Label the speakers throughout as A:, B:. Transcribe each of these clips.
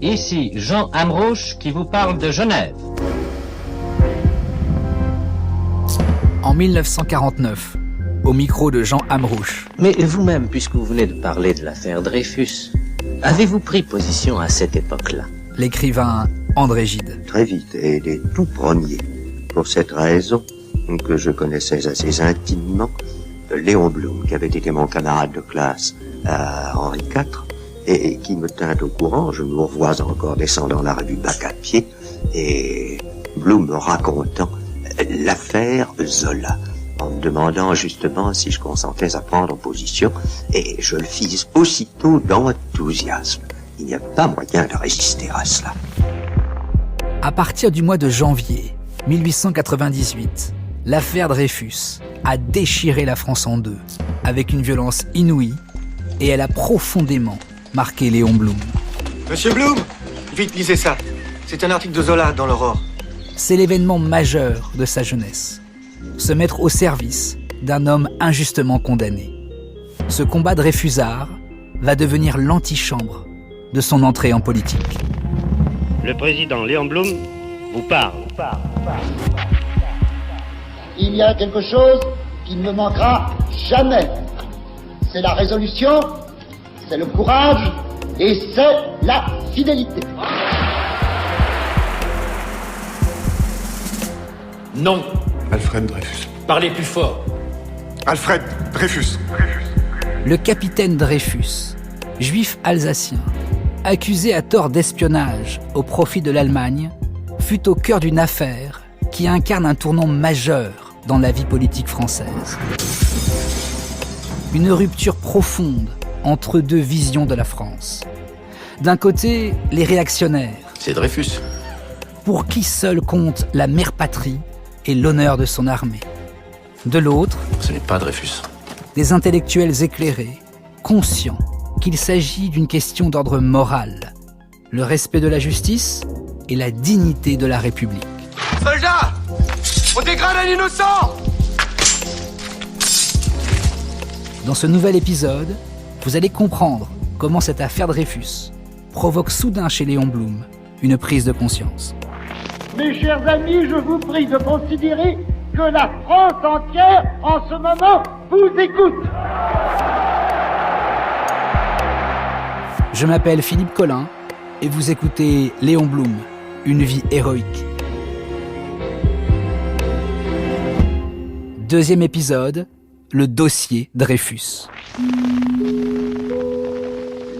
A: Ici Jean Amrouche qui vous parle de Genève.
B: En 1949, au micro de Jean Amrouche.
C: Mais vous-même, puisque vous venez de parler de l'affaire Dreyfus, avez-vous pris position à cette époque-là?
B: L'écrivain André Gide.
D: Très vite, et les tout premiers. Pour cette raison que je connaissais assez intimement Léon Blum, qui avait été mon camarade de classe à Henri IV, et qui me tint au courant. Je nous revois encore descendant la rue Bac à pied, et Blum me racontant l'affaire Zola, en me demandant justement si je consentais à prendre position, et je le fis aussitôt d'enthousiasme. Il n'y a pas moyen de résister à cela.
B: À partir du mois de janvier 1898, l'affaire Dreyfus a déchiré la France en deux, avec une violence inouïe, et elle a profondément marqué Léon Blum.
E: Monsieur Blum, vite lisez ça. C'est un article de Zola dans l'Aurore.
B: C'est l'événement majeur de sa jeunesse. Se mettre au service d'un homme injustement condamné. Ce combat dreyfusard va devenir l'antichambre de son entrée en politique.
F: Le président Léon Blum vous parle.
G: Il y a quelque chose qui ne me manquera jamais. C'est la résolution, c'est le courage et c'est la fidélité.
H: Non.
I: Alfred Dreyfus.
H: Parlez plus fort.
I: Alfred Dreyfus.
B: Le capitaine Dreyfus, juif alsacien, accusé à tort d'espionnage au profit de l'Allemagne, fut au cœur d'une affaire qui incarne un tournant majeur dans la vie politique française. Une rupture profonde entre deux visions de la France. D'un côté, les réactionnaires.
H: C'est Dreyfus.
B: Pour qui seul compte la mère patrie et l'honneur de son armée. De l'autre,
H: Ce n'est pas Dreyfus.
B: des intellectuels éclairés, conscients qu'il s'agit d'une question d'ordre moral, le respect de la justice et la dignité de la République.
E: Soldats, on dégrade un innocent!
B: Dans ce nouvel épisode, vous allez comprendre comment cette affaire Dreyfus provoque soudain chez Léon Blum une prise de conscience.
G: Mes chers amis, je vous prie de considérer que la France entière, en ce moment, vous écoute.
B: Je m'appelle Philippe Collin et vous écoutez Léon Blum, une vie héroïque. Deuxième épisode, le dossier Dreyfus.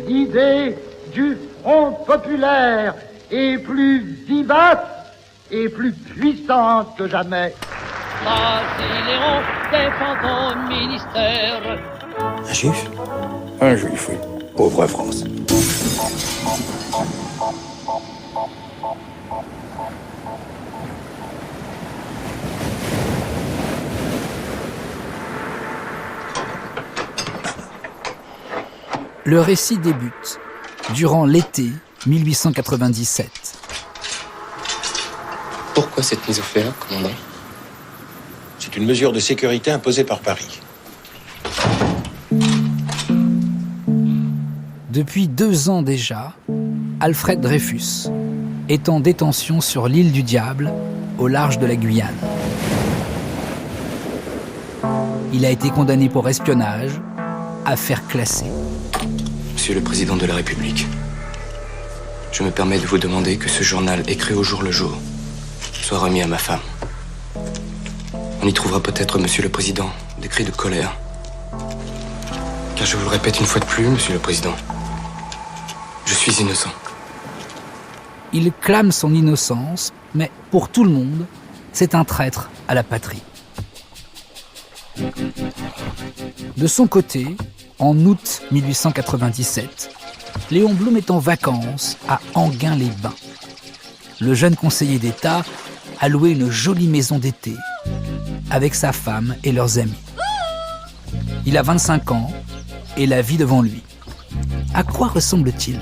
G: L'idée du Front populaire est plus vivace et plus puissante que jamais.
J: Léon, défendons le ministère.
D: Un juif?
I: Un juif, oui. Pauvre France.
B: Le récit débute durant l'été 1897.
K: Pourquoi cette mise au fer, commandant?
L: C'est une mesure de sécurité imposée par Paris.
B: Depuis 2 ans déjà, Alfred Dreyfus est en détention sur l'île du Diable, au large de la Guyane. Il a été condamné pour espionnage, affaire classée.
K: Monsieur le Président de la République, je me permets de vous demander que ce journal écrit au jour le jour soit remis à ma femme. On y trouvera peut-être, Monsieur le Président, des cris de colère. Car je vous le répète une fois de plus, Monsieur le Président, je suis innocent.
B: Il clame son innocence, mais pour tout le monde, c'est un traître à la patrie. De son côté, en août 1897, Léon Blum est en vacances à Enghien-les-Bains. Le jeune conseiller d'État a loué une jolie maison d'été avec sa femme et leurs amis. Il a 25 ans et la vie devant lui. À quoi ressemble-t-il ?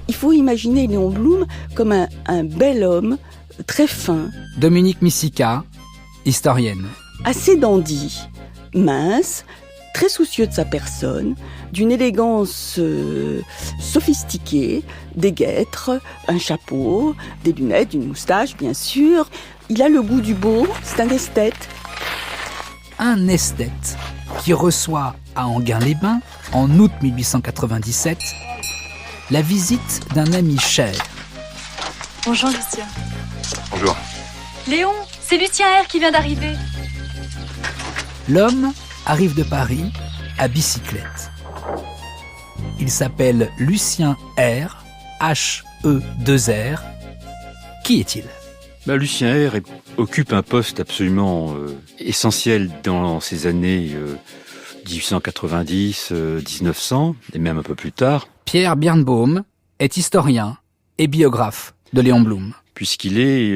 M: Il faut imaginer Léon Blum comme un bel homme, très fin.
B: Dominique Missika, historienne.
M: Assez dandy, mince, très soucieux de sa personne, d'une élégance sophistiquée, des guêtres, un chapeau, des lunettes, une moustache bien sûr. Il a le goût du beau, c'est un esthète.
B: Un esthète qui reçoit à Enghien-les-Bains, en août 1897, la visite d'un ami cher.
N: Bonjour Lucien.
I: Bonjour.
N: Léon, c'est Lucien R qui vient d'arriver.
B: L'homme arrive de Paris à bicyclette. Il s'appelle Lucien R, H-E-2-R. Qui est-il ?
O: Lucien R occupe un poste absolument essentiel dans ces années 1890, 1900, et même un peu plus tard.
B: Pierre Birnbaum est historien et biographe de Léon Blum.
O: Puisqu'il est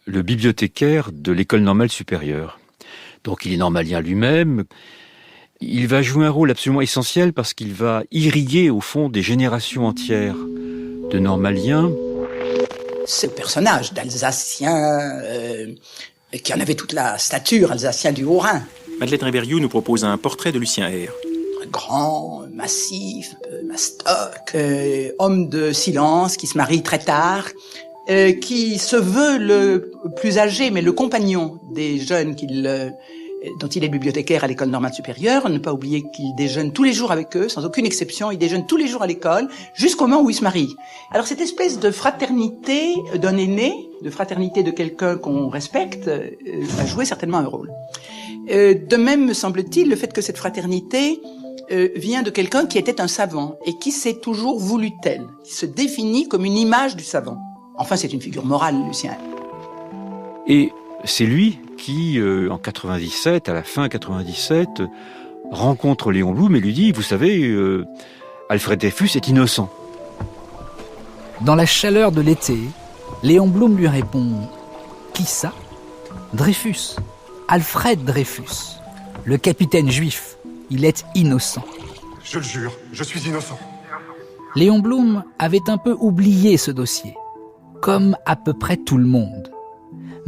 O: le bibliothécaire de l'École normale supérieure. Donc il est normalien lui-même. Il va jouer un rôle absolument essentiel parce qu'il va irriguer au fond des générations entières de normaliens.
P: Ce personnage d'Alsacien qui en avait toute la stature, Alsacien du Haut-Rhin.
Q: Madeleine Rébériou nous propose un portrait de Lucien R.
P: Grand, massif, mastoc, homme de silence qui se marie très tard, qui se veut le plus âgé, mais le compagnon des jeunes dont il est bibliothécaire à l'École normale supérieure. Ne pas oublier qu'il déjeune tous les jours avec eux, sans aucune exception. Il déjeune tous les jours à l'école, jusqu'au moment où il se marie. Alors cette espèce de fraternité d'un aîné, de fraternité de quelqu'un qu'on respecte, va jouer certainement un rôle. De même, me semble-t-il, le fait que cette fraternité vient de quelqu'un qui était un savant et qui s'est toujours voulu tel, qui se définit comme une image du savant. Enfin, c'est une figure morale, Lucien.
O: Et c'est lui qui, en 97, à la fin 97, rencontre Léon Blum et lui dit, vous savez, Alfred Dreyfus est innocent.
B: Dans la chaleur de l'été, Léon Blum lui répond, qui ça ? Dreyfus, Alfred Dreyfus, le capitaine juif. Il est innocent.
I: Je le jure, je suis innocent.
B: Léon Blum avait un peu oublié ce dossier, comme à peu près tout le monde.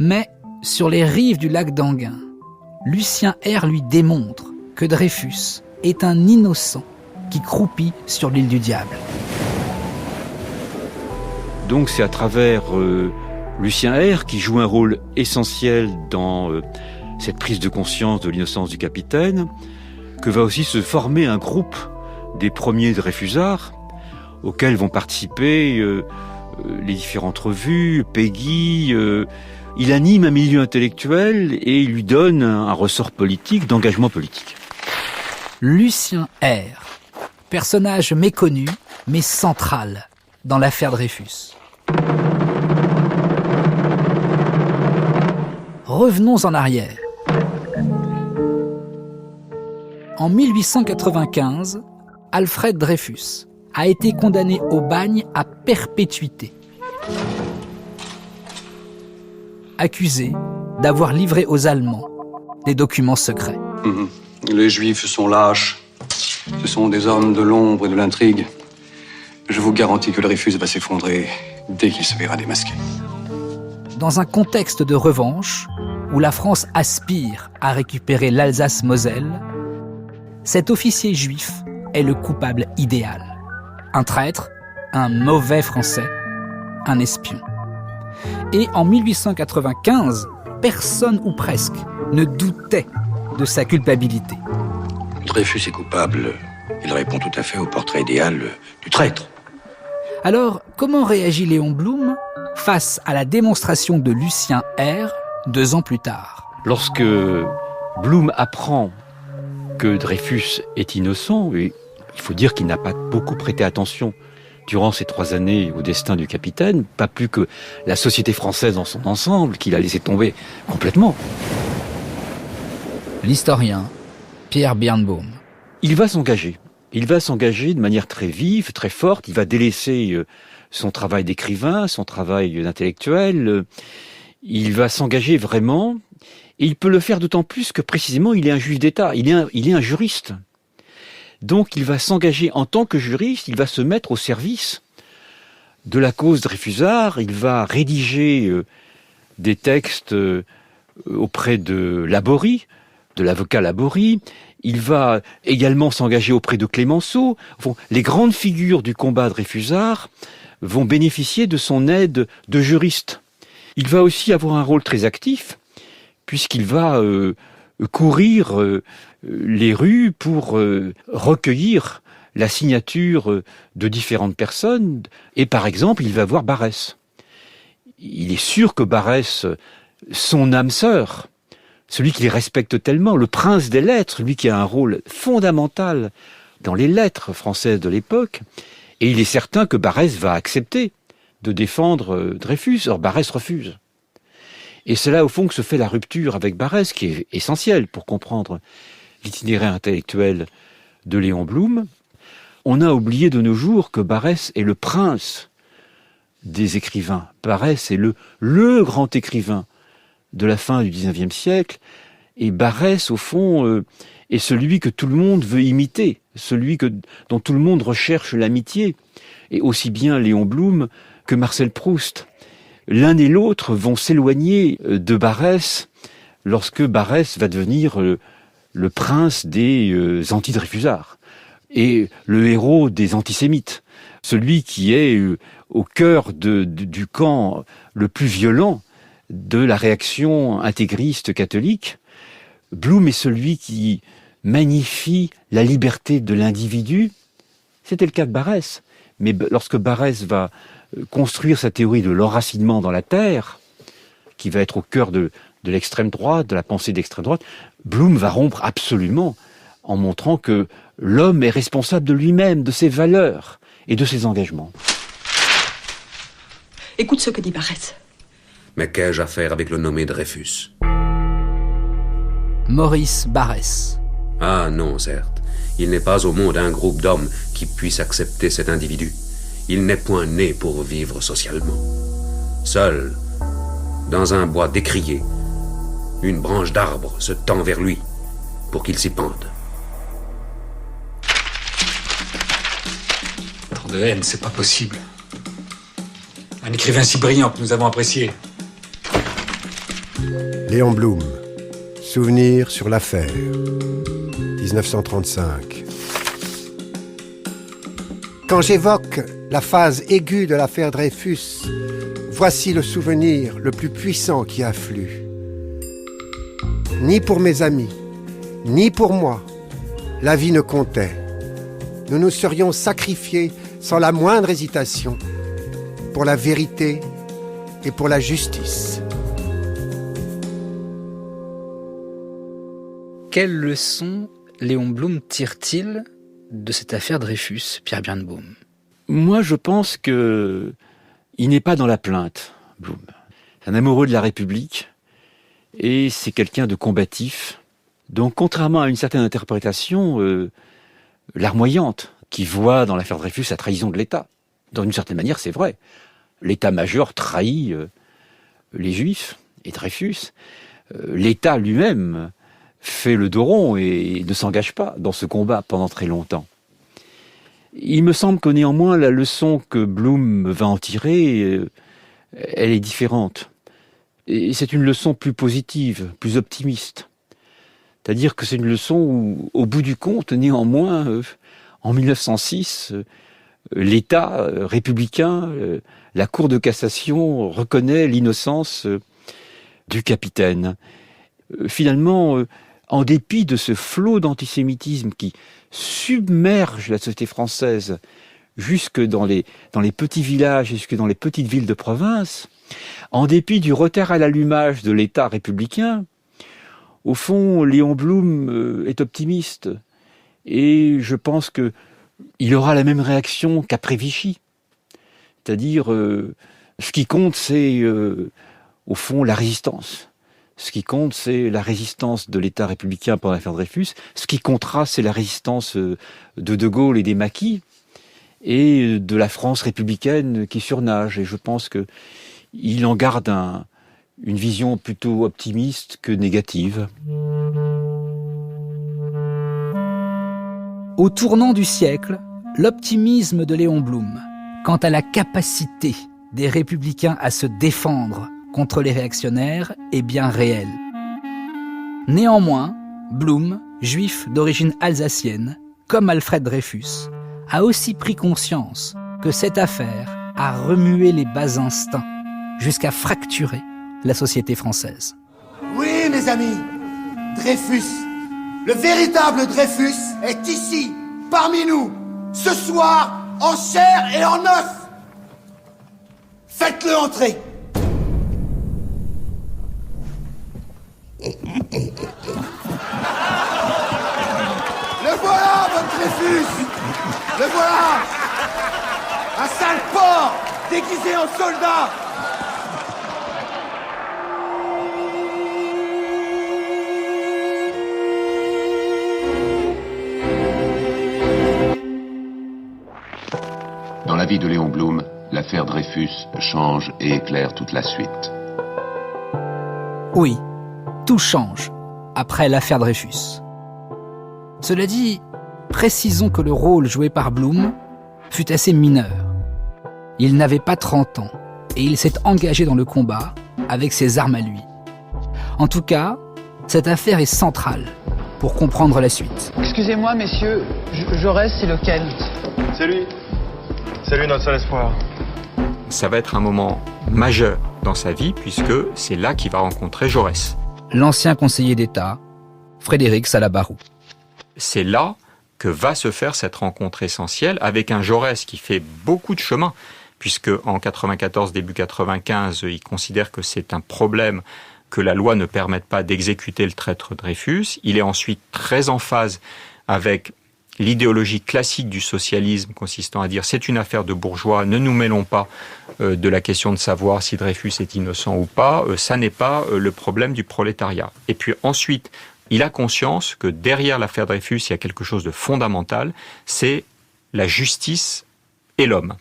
B: Mais sur les rives du lac d'Enghien, Lucien R lui démontre que Dreyfus est un innocent qui croupit sur l'île du Diable.
O: Donc c'est à travers Lucien R qui joue un rôle essentiel dans cette prise de conscience de l'innocence du capitaine, que va aussi se former un groupe des premiers Dreyfusards auxquels vont participer les différentes revues, Peggy. Il anime un milieu intellectuel et il lui donne un ressort politique, d'engagement politique.
B: Lucien R, personnage méconnu mais central dans l'affaire Dreyfus. Revenons en arrière. En 1895, Alfred Dreyfus a été condamné au bagne à perpétuité. Accusé d'avoir livré aux Allemands des documents secrets.
R: Les Juifs sont lâches. Ce sont des hommes de l'ombre et de l'intrigue. Je vous garantis que Dreyfus va s'effondrer dès qu'il se verra démasqué.
B: Dans un contexte de revanche, où la France aspire à récupérer l'Alsace-Moselle, cet officier juif est le coupable idéal. Un traître, un mauvais Français, un espion. Et en 1895, personne ou presque ne doutait de sa culpabilité.
R: Dreyfus est coupable. Il répond tout à fait au portrait idéal du traître.
B: Alors, comment réagit Léon Blum face à la démonstration de Lucien R 2 ans plus tard ?
O: Lorsque Blum apprend que Dreyfus est innocent, et il faut dire qu'il n'a pas beaucoup prêté attention durant ces 3 années au destin du capitaine, pas plus que la société française dans son ensemble, qu'il a laissé tomber complètement.
B: L'historien Pierre Birnbaum.
O: Il va s'engager. Il va s'engager de manière très vive, très forte. Il va délaisser son travail d'écrivain, son travail d'intellectuel. Il va s'engager vraiment. Et il peut le faire d'autant plus que précisément il est un juge d'État. Il est un juriste. Donc il va s'engager en tant que juriste. Il va se mettre au service de la cause Dreyfusard. Il va rédiger des textes auprès de Laborie, de l'avocat Laborie. Il va également s'engager auprès de Clémenceau. Les grandes figures du combat dreyfusard vont bénéficier de son aide de juriste. Il va aussi avoir un rôle très actif, puisqu'il va courir les rues pour recueillir la signature de différentes personnes. Et par exemple, il va voir Barrès. Il est sûr que Barrès, son âme sœur, celui qui les respecte tellement, le prince des lettres, lui qui a un rôle fondamental dans les lettres françaises de l'époque, et il est certain que Barrès va accepter de défendre Dreyfus. Or, Barrès refuse. Et c'est là, au fond, que se fait la rupture avec Barrès, qui est essentielle pour comprendre l'itinéraire intellectuel de Léon Blum. On a oublié de nos jours que Barrès est le prince des écrivains. Barrès est le grand écrivain de la fin du XIXe siècle. Et Barrès, au fond, est celui que tout le monde veut imiter, celui dont tout le monde recherche l'amitié. Et aussi bien Léon Blum que Marcel Proust. L'un et l'autre vont s'éloigner de Barrès lorsque Barrès va devenir le prince des anti-dreyfusards et le héros des antisémites, celui qui est au cœur du camp le plus violent de la réaction intégriste catholique. Blum est celui qui magnifie la liberté de l'individu. C'était le cas de Barrès. Mais lorsque Barrès va construire sa théorie de l'enracinement dans la terre, qui va être au cœur de l'extrême droite, de la pensée d'extrême droite, Blum va rompre absolument en montrant que l'homme est responsable de lui-même, de ses valeurs et de ses engagements.
S: Écoute ce que dit Barrès.
T: Mais qu'ai-je à faire avec le nommé Dreyfus?
B: Maurice Barrès.
T: Ah non, certes. Il n'est pas au monde un groupe d'hommes qui puisse accepter cet individu. Il n'est point né pour vivre socialement. Seul, dans un bois décrié, une branche d'arbre se tend vers lui pour qu'il s'y pende.
H: Tant de haine, c'est pas possible. Un écrivain si brillant que nous avons apprécié.
U: Léon Blum, Souvenir sur l'affaire, 1935. Quand j'évoque la phase aiguë de l'affaire Dreyfus, voici le souvenir le plus puissant qui afflue. Ni pour mes amis, ni pour moi, la vie ne comptait. Nous nous serions sacrifiés sans la moindre hésitation pour la vérité et pour la justice.
B: Quelle leçon Léon Blum tire-t-il de cette affaire Dreyfus, Pierre Birnbaum?
O: Moi, je pense que il n'est pas dans la plainte, Blum. C'est un amoureux de la République et c'est quelqu'un de combatif. Donc, contrairement à une certaine interprétation larmoyante qui voit dans l'affaire Dreyfus la trahison de l'État, dans une certaine manière, c'est vrai. L'état-major trahit les Juifs et Dreyfus. L'État lui-même fait le dos rond et ne s'engage pas dans ce combat pendant très longtemps. Il me semble que néanmoins, la leçon que Blum va en tirer, elle est différente. Et c'est une leçon plus positive, plus optimiste. C'est-à-dire que c'est une leçon où, au bout du compte, néanmoins, en 1906, l'État républicain, la Cour de cassation reconnaît l'innocence du capitaine. Finalement, en dépit de ce flot d'antisémitisme qui submerge la société française jusque dans les petits villages, jusque dans les petites villes de province, en dépit du retard à l'allumage de l'État républicain, au fond, Léon Blum est optimiste. Et je pense que il aura la même réaction qu'après Vichy. C'est-à-dire, ce qui compte, c'est, au fond, la résistance. Ce qui compte, c'est la résistance de l'État républicain pendant l'affaire Dreyfus. Ce qui comptera, c'est la résistance de Gaulle et des maquis et de la France républicaine qui surnage. Et je pense qu'il en garde une vision plutôt optimiste que négative.
B: Au tournant du siècle, l'optimisme de Léon Blum quant à la capacité des républicains à se défendre contre les réactionnaires est bien réel. Néanmoins, Blum, juif d'origine alsacienne, comme Alfred Dreyfus, a aussi pris conscience que cette affaire a remué les bas instincts jusqu'à fracturer la société française.
G: Oui, mes amis, Dreyfus, le véritable Dreyfus est ici, parmi nous, ce soir, en chair et en os. Faites-le entrer. Le voilà, votre Dreyfus. Le voilà. Un sale porc déguisé en soldat.
S: Dans la vie de Léon Blum, l'affaire Dreyfus change et éclaire toute la suite.
B: Oui, tout change après l'affaire Dreyfus. Cela dit, précisons que le rôle joué par Blum fut assez mineur. Il n'avait pas 30 ans et il s'est engagé dans le combat avec ses armes à lui. En tout cas, cette affaire est centrale pour comprendre la suite.
V: Excusez-moi, messieurs, Jaurès, c'est lequel?
E: C'est lui. C'est lui notre seul espoir.
Q: Ça va être un moment majeur dans sa vie puisque c'est là qu'il va rencontrer Jaurès.
B: L'ancien conseiller d'État, Frédéric Salabarou.
Q: C'est là que va se faire cette rencontre essentielle avec un Jaurès qui fait beaucoup de chemin, puisque en 94, début 95, il considère que c'est un problème que la loi ne permette pas d'exécuter le traître Dreyfus. Il est ensuite très en phase avec l'idéologie classique du socialisme consistant à dire c'est une affaire de bourgeois, ne nous mêlons pas de la question de savoir si Dreyfus est innocent ou pas, ça n'est pas le problème du prolétariat. Et puis ensuite, il a conscience que derrière l'affaire Dreyfus, il y a quelque chose de fondamental, c'est la justice et l'homme.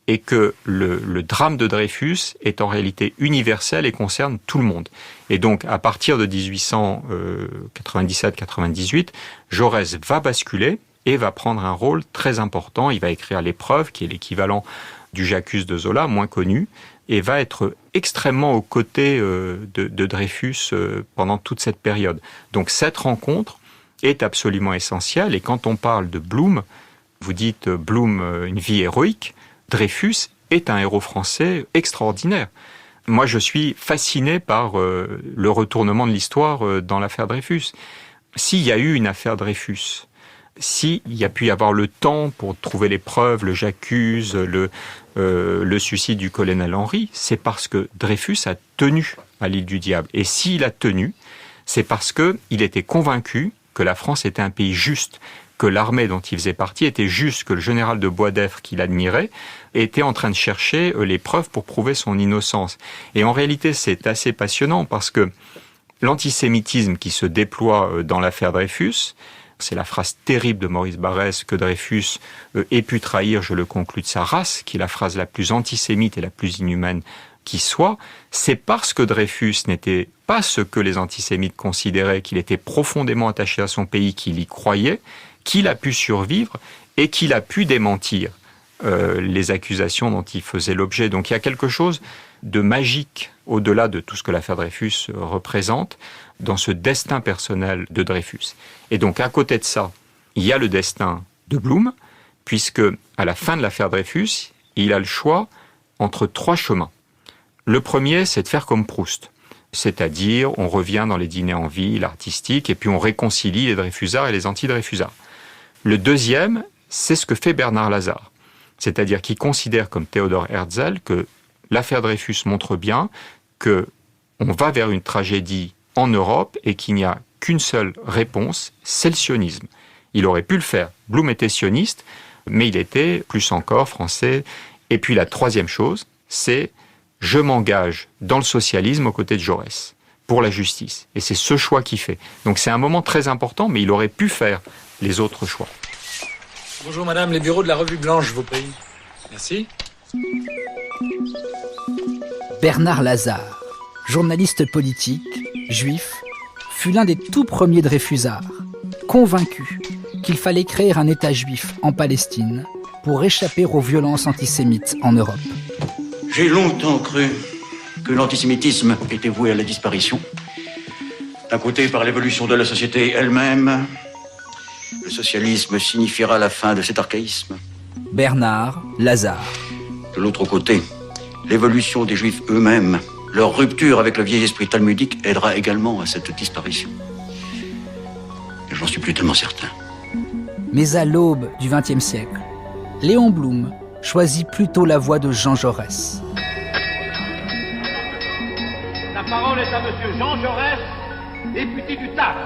Q: Et que le drame de Dreyfus est en réalité universel et concerne tout le monde. Et donc, à partir de 1897-98, Jaurès va basculer et va prendre un rôle très important. Il va écrire L'Épreuve, qui est l'équivalent du J'accuse de Zola, moins connu, et va être extrêmement aux côtés de Dreyfus pendant toute cette période. Donc cette rencontre est absolument essentielle. Et quand on parle de Blum, vous dites Blum, une vie héroïque, Dreyfus est un héros français extraordinaire. Moi, je suis fasciné par le retournement de l'histoire dans l'affaire Dreyfus. S'il y a eu une affaire Dreyfus, s'il y a pu y avoir le temps pour trouver les preuves, le J'accuse, le suicide du colonel Henry, c'est parce que Dreyfus a tenu à l'île du Diable. Et s'il a tenu, c'est parce qu'il était convaincu que la France était un pays juste, que l'armée dont il faisait partie était juste, que le général de Boisdeffre, qu'il admirait, était en train de chercher les preuves pour prouver son innocence. Et en réalité, c'est assez passionnant parce que l'antisémitisme qui se déploie dans l'affaire Dreyfus, c'est la phrase terrible de Maurice Barrès que Dreyfus ait pu trahir, je le conclus, de sa race, qui est la phrase la plus antisémite et la plus inhumaine qui soit, c'est parce que Dreyfus n'était pas ce que les antisémites considéraient, qu'il était profondément attaché à son pays, qu'il y croyait, qu'il a pu survivre et qu'il a pu démentir les accusations dont il faisait l'objet. Donc il y a quelque chose de magique, au-delà de tout ce que l'affaire Dreyfus représente, dans ce destin personnel de Dreyfus. Et donc à côté de ça, il y a le destin de Blum, puisque à la fin de l'affaire Dreyfus, il a le choix entre 3 chemins. Le premier, c'est de faire comme Proust. C'est-à-dire, on revient dans les dîners en ville, artistiques, et puis on réconcilie les Dreyfusards et les anti-Dreyfusards. Le deuxième, c'est ce que fait Bernard Lazare. C'est-à-dire qu'il considère, comme Théodore Herzl, que l'affaire Dreyfus montre bien qu'on va vers une tragédie en Europe et qu'il n'y a qu'une seule réponse, c'est le sionisme. Il aurait pu le faire. Blum était sioniste, mais il était plus encore français. Et puis la troisième chose, c'est je m'engage dans le socialisme aux côtés de Jaurès, pour la justice. Et c'est ce choix qu'il fait. Donc c'est un moment très important, mais il aurait pu faire les autres choix.
H: Bonjour madame, les bureaux de la Revue Blanche, je vous prie. Merci.
B: Bernard Lazare, journaliste politique, juif, fut l'un des tout premiers Dreyfusards, convaincu qu'il fallait créer un État juif en Palestine pour échapper aux violences antisémites en Europe.
W: J'ai longtemps cru que l'antisémitisme était voué à la disparition.
A: D'un côté, par l'évolution de la société elle-même, le socialisme signifiera la fin de cet archaïsme.
B: Bernard Lazare.
A: De l'autre côté, l'évolution des Juifs eux-mêmes, leur rupture avec le vieil esprit talmudique aidera également à cette disparition. Et j'en suis plus tellement certain.
B: Mais à l'aube du XXe siècle, Léon Blum choisit plutôt la voie de Jean Jaurès.
C: La parole est à monsieur Jean Jaurès, député du Tarn.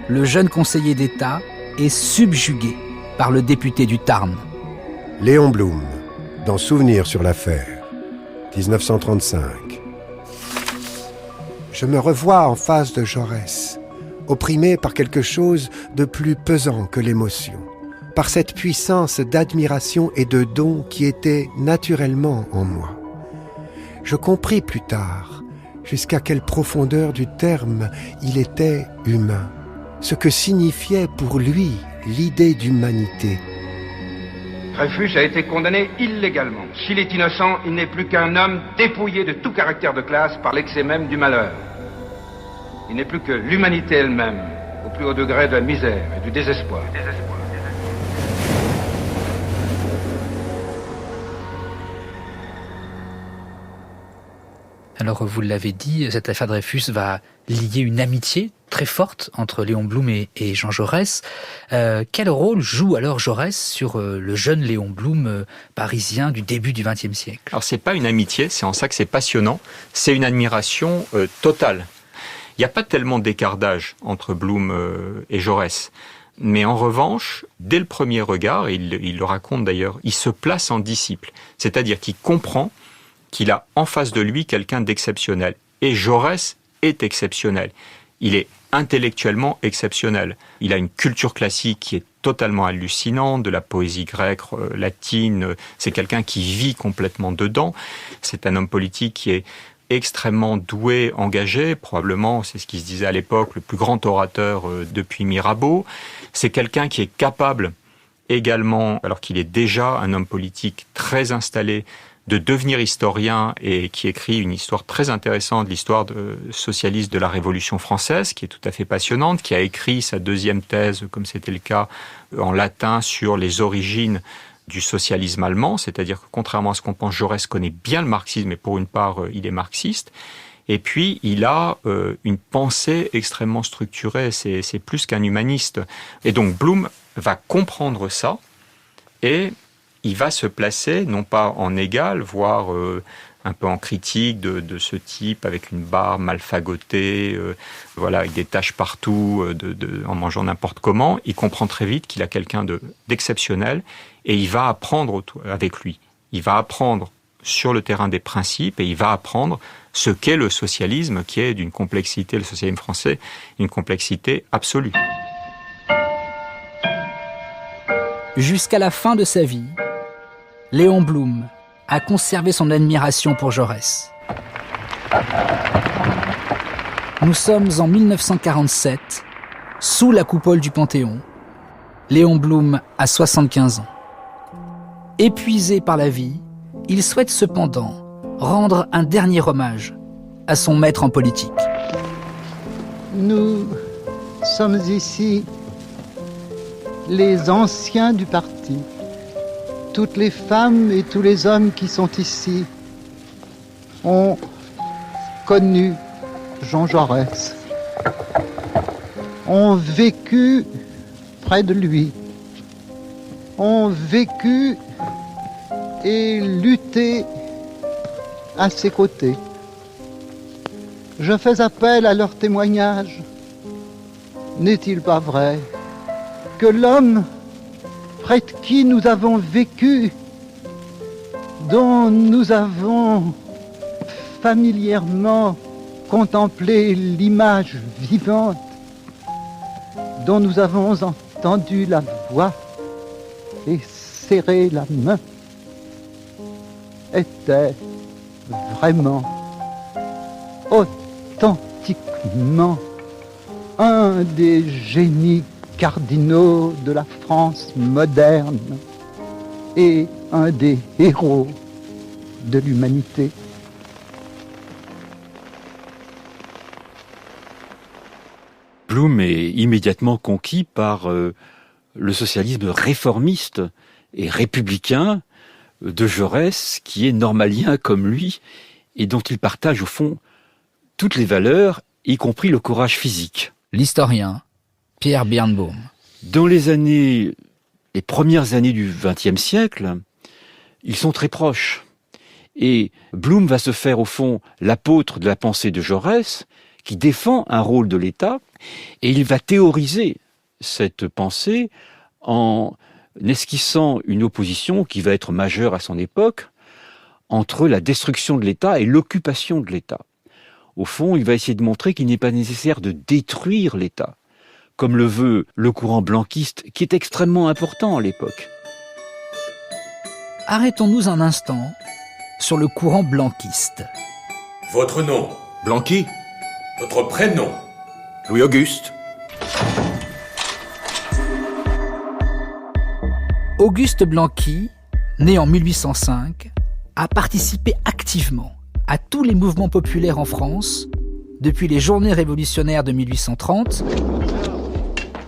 B: Le jeune conseiller d'État est subjugué par le député du Tarn.
U: Léon Blum, dans Souvenirs sur l'affaire, 1935. Je me revois en face de Jaurès, opprimé par quelque chose de plus pesant que l'émotion, par cette puissance d'admiration et de don qui était naturellement en moi. Je compris plus tard jusqu'à quelle profondeur du terme il était humain, ce que signifiait pour lui l'idée d'humanité.
C: Dreyfus a été condamné illégalement. S'il est innocent, il n'est plus qu'un homme dépouillé de tout caractère de classe par l'excès même du malheur. Il n'est plus que l'humanité elle-même, au plus haut degré de la misère et du désespoir.
B: Alors, vous l'avez dit, cette affaire Dreyfus va lier une amitié très forte entre Léon Blum et Jean Jaurès. Quel rôle joue alors Jaurès sur le jeune Léon Blum parisien du début du XXe siècle?
Q: Alors, c'est pas une amitié, c'est en ça que c'est passionnant, c'est une admiration totale. Il n'y a pas tellement d'écart d'âge entre Blum et Jaurès. Mais en revanche, dès le premier regard, et il le raconte d'ailleurs, il se place en disciple. C'est-à-dire qu'il comprend qu'il a en face de lui quelqu'un d'exceptionnel. Et Jaurès est exceptionnel. Il est intellectuellement exceptionnel. Il a une culture classique qui est totalement hallucinante, de la poésie grecque, latine. C'est quelqu'un qui vit complètement dedans. C'est un homme politique qui est extrêmement doué, engagé, probablement, c'est ce qui se disait à l'époque, le plus grand orateur depuis Mirabeau. C'est quelqu'un qui est capable également, alors qu'il est déjà un homme politique très installé, de devenir historien et qui écrit une histoire très intéressante, l'histoire socialiste de la Révolution française, qui est tout à fait passionnante, qui a écrit sa deuxième thèse, comme c'était le cas en latin, sur les origines du socialisme allemand, c'est-à-dire que contrairement à ce qu'on pense, Jaurès connaît bien le marxisme et pour une part, il est marxiste. Et puis, il a une pensée extrêmement structurée, c'est plus qu'un humaniste. Et donc, Blum va comprendre ça et il va se placer, non pas en égal, voire un peu en critique de ce type, avec une barbe mal fagotée, voilà, avec des taches partout, en mangeant n'importe comment. Il comprend très vite qu'il a quelqu'un d'exceptionnel et il va apprendre avec lui. Il va apprendre sur le terrain des principes et il va apprendre ce qu'est le socialisme, qui est d'une complexité, le socialisme français, une complexité absolue.
B: Jusqu'à la fin de sa vie, Léon Blum a conservé son admiration pour Jaurès. Nous sommes en 1947, sous la coupole du Panthéon. Léon Blum a 75 ans. Épuisé par la vie, il souhaite cependant rendre un dernier hommage à son maître en politique.
W: Nous sommes ici les anciens du parti. Toutes les femmes et tous les hommes qui sont ici ont connu Jean Jaurès, ont vécu près de lui, ont vécu et lutté à ses côtés. Je fais appel à leur témoignage. N'est-il pas vrai que l'homme près de qui nous avons vécu, dont nous avons familièrement contemplé l'image vivante, dont nous avons entendu la voix et serré la main, était vraiment, authentiquement, un des génies cardinaux de la France moderne et un des héros de l'humanité.
O: Blum est immédiatement conquis par le socialisme réformiste et républicain de Jaurès, qui est normalien comme lui, et dont il partage au fond toutes les valeurs, y compris le courage physique.
B: L'historien Pierre Birnbaum.
O: Dans les premières années du XXe siècle, ils sont très proches. Et Blum va se faire au fond l'apôtre de la pensée de Jaurès, qui défend un rôle de l'État, et il va théoriser cette pensée en esquissant une opposition qui va être majeure à son époque entre la destruction de l'État et l'occupation de l'État. Au fond, il va essayer de montrer qu'il n'est pas nécessaire de détruire l'État, comme le veut le courant blanquiste, qui est extrêmement important à l'époque.
B: Arrêtons-nous un instant sur le courant blanquiste.
D: Votre nom, Blanqui. Votre prénom, Louis-Auguste.
B: Auguste Blanqui, né en 1805, a participé activement à tous les mouvements populaires en France, depuis les journées révolutionnaires de 1830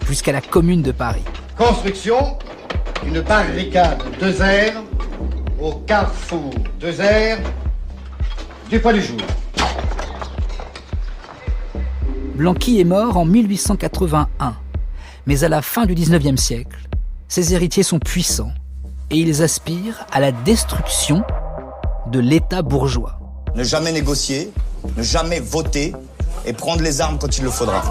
B: jusqu'à la Commune de Paris.
G: Construction d'une barricade 2R au carrefour 2R du Point du Jour.
B: Blanqui est mort en 1881, mais à la fin du XIXe siècle, ses héritiers sont puissants et ils aspirent à la destruction de l'État bourgeois.
F: Ne jamais négocier, ne jamais voter et prendre les armes quand il le faudra.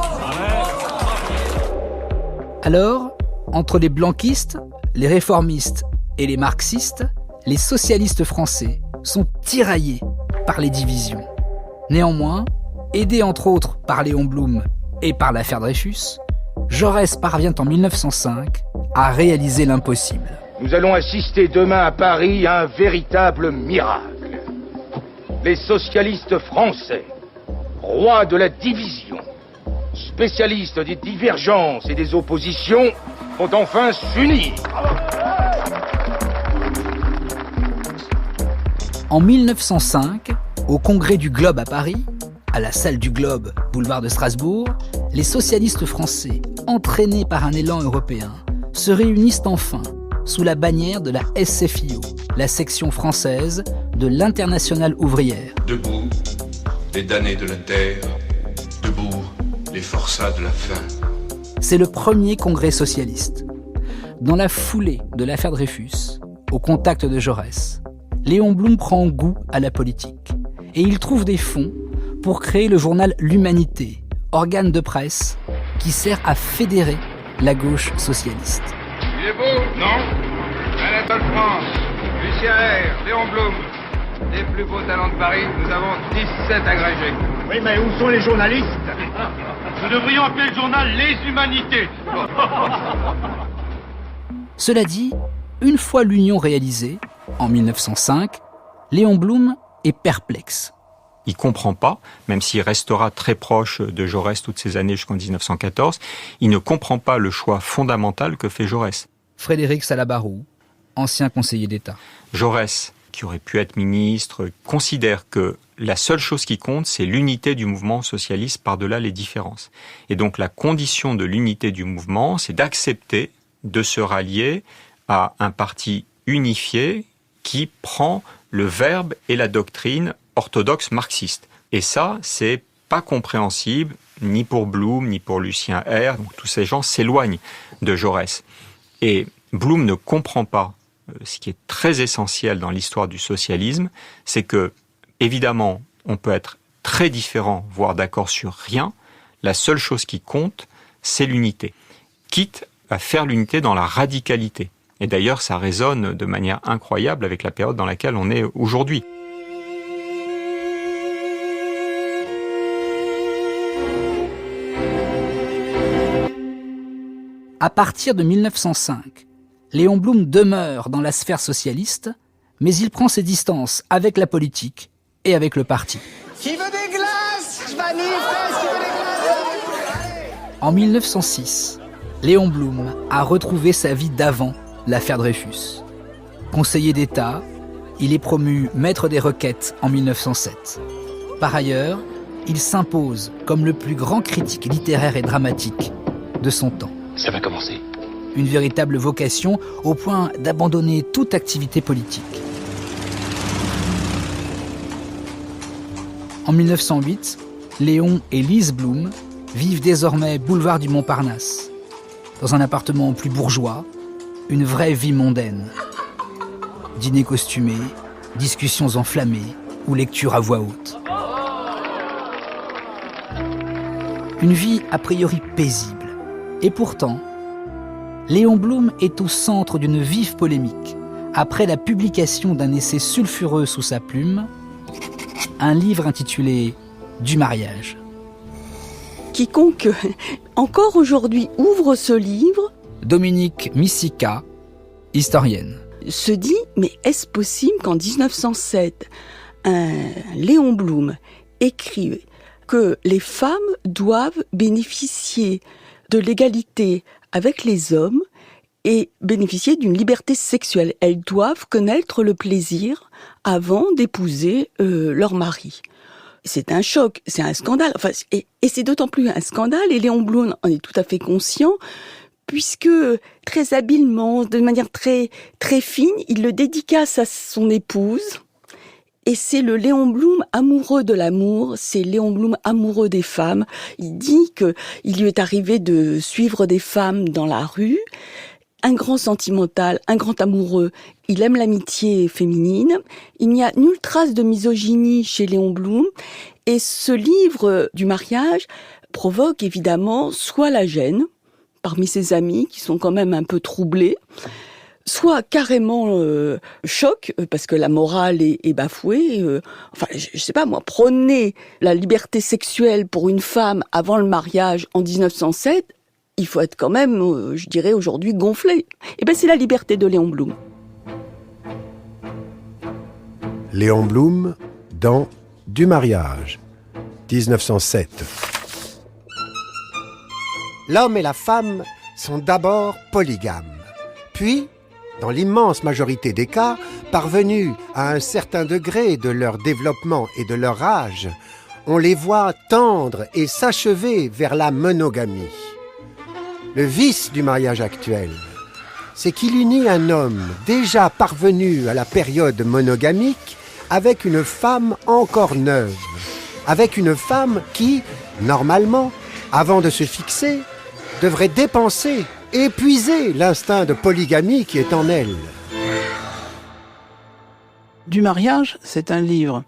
B: Alors, entre les blanquistes, les réformistes et les marxistes, les socialistes français sont tiraillés par les divisions. Néanmoins, aidé entre autres par Léon Blum et par l'affaire Dreyfus, Jaurès parvient en 1905 à réaliser l'impossible.
C: Nous allons assister demain à Paris à un véritable miracle. Les socialistes français, rois de la division, spécialistes des divergences et des oppositions, vont enfin s'unir.
B: En 1905, au congrès du Globe à Paris, à la salle du Globe, boulevard de Strasbourg, les socialistes français, entraînés par un élan européen, se réunissent enfin sous la bannière de la SFIO, la section française de l'Internationale ouvrière.
D: Debout, les damnés de la terre. Debout, les forçats de la faim.
B: C'est le premier congrès socialiste. Dans la foulée de l'affaire Dreyfus, au contact de Jaurès, Léon Blum prend goût à la politique et il trouve des fonds pour créer le journal L'Humanité, organe de presse qui sert à fédérer la gauche socialiste.
C: Il est beau, non? Anatole France, Lucien R, Léon Blum. Les plus beaux talents de Paris, nous avons 17 agrégés.
G: Oui, mais où sont les journalistes?
C: Nous devrions appeler le journal Les Humanités.
B: Cela dit, une fois l'union réalisée, en 1905, Léon Blum est perplexe.
Q: Il comprend pas, même s'il restera très proche de Jaurès toutes ces années jusqu'en 1914, il ne comprend pas le choix fondamental que fait Jaurès.
B: Frédéric Salabarou, ancien conseiller d'État.
Q: Jaurès, qui aurait pu être ministre, considère que la seule chose qui compte, c'est l'unité du mouvement socialiste par-delà les différences. Et donc la condition de l'unité du mouvement, c'est d'accepter de se rallier à un parti unifié qui prend le verbe et la doctrine orthodoxe marxiste. Et ça, c'est pas compréhensible, ni pour Blum, ni pour Lucien R. Donc tous ces gens s'éloignent de Jaurès. Et Blum ne comprend pas ce qui est très essentiel dans l'histoire du socialisme, c'est que, évidemment, on peut être très différent, voire d'accord sur rien. La seule chose qui compte, c'est l'unité. Quitte à faire l'unité dans la radicalité. Et d'ailleurs, ça résonne de manière incroyable avec la période dans laquelle on est aujourd'hui.
B: À partir de 1905, Léon Blum demeure dans la sphère socialiste, mais il prend ses distances avec la politique et avec le parti.
G: Qui veut des glaces? Vanille, fraise, qui veut des glaces?
B: En 1906, Léon Blum a retrouvé sa vie d'avant l'affaire Dreyfus. Conseiller d'État, il est promu maître des requêtes en 1907. Par ailleurs, il s'impose comme le plus grand critique littéraire et dramatique de son temps.
J: Ça va commencer.
B: Une véritable vocation au point d'abandonner toute activité politique. En 1908, Léon et Lise Blum vivent désormais boulevard du Montparnasse, dans un appartement plus bourgeois, une vraie vie mondaine. Dîners costumés, discussions enflammées ou lecture à voix haute. Une vie a priori paisible. Et pourtant, Léon Blum est au centre d'une vive polémique après la publication d'un essai sulfureux sous sa plume, un livre intitulé « Du mariage ».
M: Quiconque, encore aujourd'hui, ouvre ce livre...
B: Dominique Missika, historienne.
M: Se dit, mais est-ce possible qu'en 1907, un Léon Blum écrive que les femmes doivent bénéficier de l'égalité avec les hommes et bénéficier d'une liberté sexuelle. Elles doivent connaître le plaisir avant d'épouser leur mari. C'est un choc, c'est un scandale. Enfin, et c'est d'autant plus un scandale, et Léon Blum en est tout à fait conscient, puisque très habilement, de manière très, très fine, il le dédicace à son épouse. Et c'est le Léon Blum amoureux de l'amour, c'est Léon Blum amoureux des femmes. Il dit que il lui est arrivé de suivre des femmes dans la rue. Un grand sentimental, un grand amoureux. Il aime l'amitié féminine. Il n'y a nulle trace de misogynie chez Léon Blum. Et ce livre du mariage provoque évidemment soit la gêne parmi ses amis qui sont quand même un peu troublés, soit carrément choc, parce que la morale est bafouée. Enfin, je sais pas moi, prôner la liberté sexuelle pour une femme avant le mariage en 1907, il faut être quand même, je dirais aujourd'hui, gonflé. Et ben c'est la liberté de Léon Blum.
U: Léon Blum dans Du mariage, 1907. L'homme et la femme sont d'abord polygames, puis, dans l'immense majorité des cas, parvenus à un certain degré de leur développement et de leur âge, on les voit tendre et s'achever vers la monogamie. Le vice du mariage actuel, c'est qu'il unit un homme déjà parvenu à la période monogamique avec une femme encore neuve, avec une femme qui, normalement, avant de se fixer, devrait dépenser, épuiser l'instinct de polygamie qui est en elle.
K: Du mariage, c'est un livre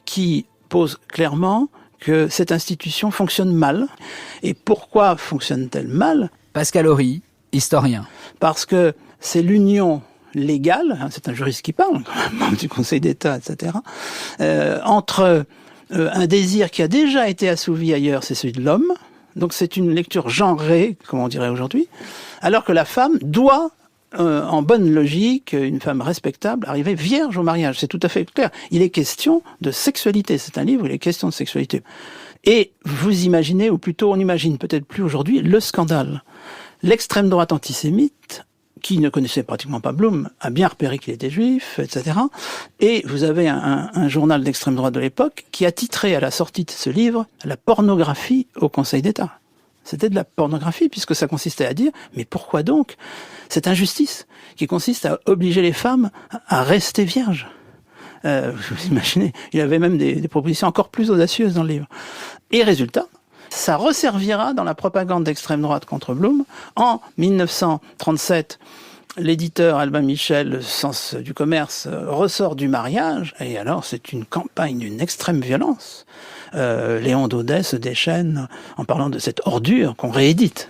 K: qui pose clairement que cette institution fonctionne mal. Et pourquoi fonctionne-t-elle mal ?
B: Pascal Horry, historien.
K: Parce que c'est l'union légale, c'est un juriste qui parle, membre du Conseil d'État, etc., entre un désir qui a déjà été assouvi ailleurs, c'est celui de l'homme. Donc c'est une lecture genrée, comme on dirait aujourd'hui, alors que la femme doit, en bonne logique, une femme respectable, arriver vierge au mariage. C'est tout à fait clair. Il est question de sexualité. C'est un livre où il est question de sexualité. Et vous imaginez, ou plutôt on imagine peut-être plus aujourd'hui, le scandale. L'extrême droite antisémite, qui ne connaissait pratiquement pas Blum, a bien repéré qu'il était juif, etc. Et vous avez un journal d'extrême droite de l'époque qui a titré à la sortie de ce livre « La pornographie au Conseil d'État ». C'était de la pornographie, puisque ça consistait à dire « Mais pourquoi donc cette injustice qui consiste à obliger les femmes à rester vierges ?» Vous imaginez, il y avait même des propositions encore plus audacieuses dans le livre. Et résultat, ça resservira dans la propagande d'extrême droite contre Blum. En 1937, l'éditeur Albin Michel, le sens du commerce, ressort du mariage, et alors c'est une campagne d'une extrême violence. Léon Daudet se déchaîne en parlant de cette ordure qu'on réédite.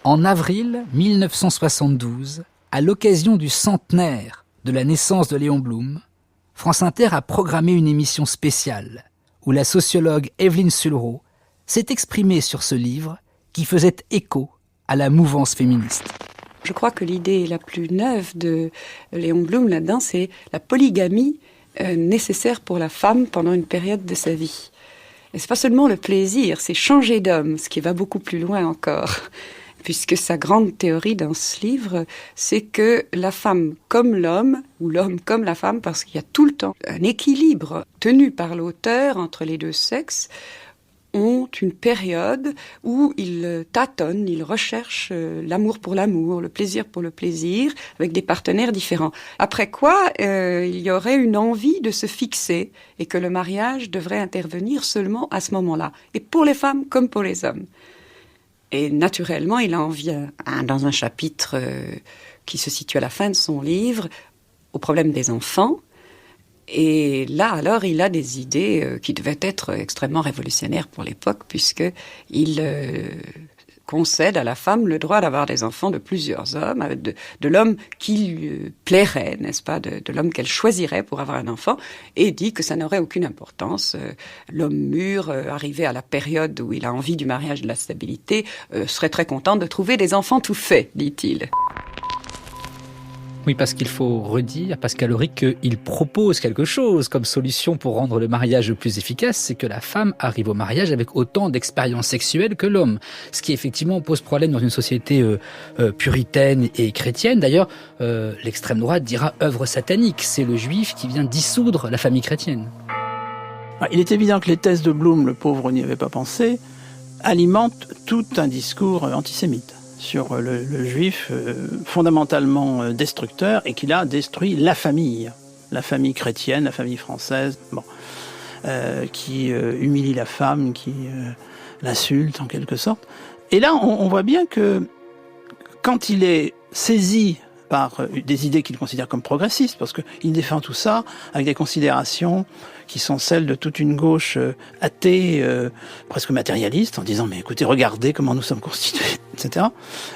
B: En avril 1972, à l'occasion du centenaire de la naissance de Léon Blum, France Inter a programmé une émission spéciale où la sociologue Evelyne Sulro s'est exprimée sur ce livre qui faisait écho à la mouvance féministe.
L: Je crois que l'idée la plus neuve de Léon Blum là-dedans, c'est la polygamie nécessaire pour la femme pendant une période de sa vie. Et c'est pas seulement le plaisir, c'est changer d'homme, ce qui va beaucoup plus loin encore. puisque sa grande théorie dans ce livre, c'est que la femme comme l'homme, ou l'homme comme la femme, parce qu'il y a tout le temps un équilibre tenu par l'auteur entre les deux sexes, ont une période où ils tâtonnent, ils recherchent l'amour pour l'amour, le plaisir pour le plaisir, avec des partenaires différents. Après quoi, il y aurait une envie de se fixer et que le mariage devrait intervenir seulement à ce moment-là, et pour les femmes comme pour les hommes. Et naturellement, il en vient dans un chapitre qui se situe à la fin de son livre, au problème des enfants. Et là, alors, il a des idées qui devaient être extrêmement révolutionnaires pour l'époque, puisqu'il concède à la femme le droit d'avoir des enfants de plusieurs hommes, de l'homme qui lui plairait, n'est-ce pas, de l'homme qu'elle choisirait pour avoir un enfant, et dit que ça n'aurait aucune importance. L'homme mûr, arrivé à la période où il a envie du mariage, de la stabilité, serait très content de trouver des enfants tout faits, dit-il.
B: Oui, parce qu'il faut redire, Pascal Auric, qu'il propose quelque chose comme solution pour rendre le mariage plus efficace, c'est que la femme arrive au mariage avec autant d'expérience sexuelle que l'homme. Ce qui effectivement pose problème dans une société puritaine et chrétienne. D'ailleurs, l'extrême droite dira œuvre satanique. C'est le juif qui vient dissoudre la famille chrétienne.
K: Il est évident que les thèses de Blum, le pauvre n'y avait pas pensé, alimentent tout un discours antisémite sur le juif fondamentalement destructeur, et qu'il a détruit la famille chrétienne, la famille française, qui humilie la femme, qui l'insulte en quelque sorte. Et là, on voit bien que quand il est saisi par des idées qu'il considère comme progressistes, parce qu'il défend tout ça avec des considérations qui sont celles de toute une gauche athée, presque matérialiste, en disant « mais écoutez, regardez comment nous sommes constitués », etc.